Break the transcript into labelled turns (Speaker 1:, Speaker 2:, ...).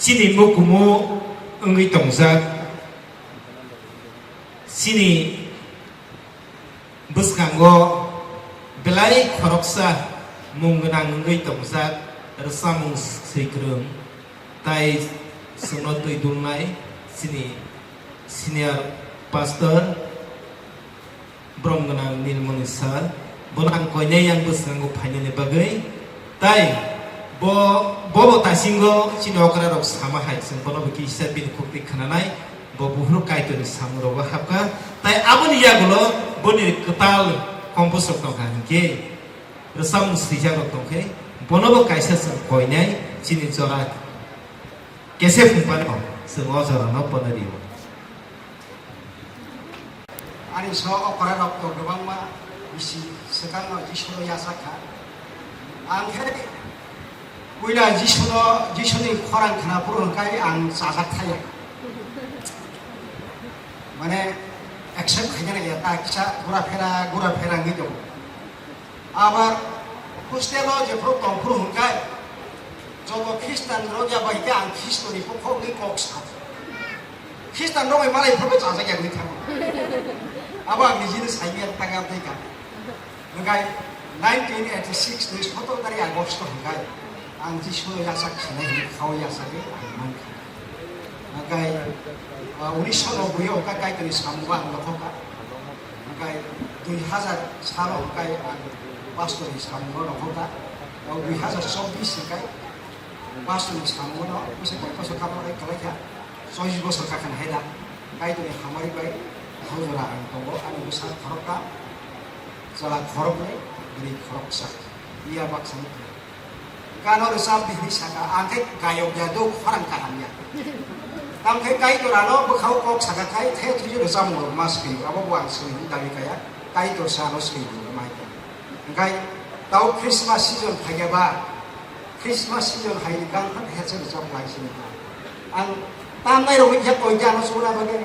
Speaker 1: sini mukumu engi tongsak sini buskango belai khoroksa munggenang engi tongsak resamung seikrum tai sunotui dulnai sini senior pastor bromgenang nilmoni sar bonang koine yang buskango phanyane bagai tai bo tasingo sini okra rok sama hai sing bono biki sabin kupik khananai bo buhru kaitoni samuro ba hapka tai aboni yagulo boni ketal kompos rok tongkan ke resam sija rok tongke bono bo kaisa sang koinai sini jora kese phumpan semua jora no ponariyo
Speaker 2: ani so okra rok to gobang ma isi sekarang jisoro yasaka angke Wila jisuni orang kena purun kai ang sasak thaya. Mane accept khanya ya ta kisah gura phera gitu. Abar hostelo je pro tom purun kai. Jogo Kristen roja bai ka ang Kristoni pokok ni koksa. Kristen no mai malai pro sasak ya gitu. Aba ni jenis saya tangap teka. Ngai 1986 ni foto dari Agosto ngai. Ang jisoro yasak khine khau yasake man nagai unishono buyo kai kani samwa lokhoka nagai 2000 salo kai pastori samwa lokhoka 2024 kai pastori samwa no bisa kai paso kapal kai kalai soji bosor kakan heda kai to hamari kai hojora ang tongo ani bisa khoroka jala khorok ne beri khorok sak iya baksan Kano resam di saka angke kayo jadu orang kahamnya. Angke kai to rano bekau kok saka kai the tuju resam ngor mas ki abo buang sui dari kaya kai to sano sui mai. Angkai tau Christmas season kaya ba. Christmas season hai kan he resam lai sini. Ang tamai ro wi ko jano sura bagay.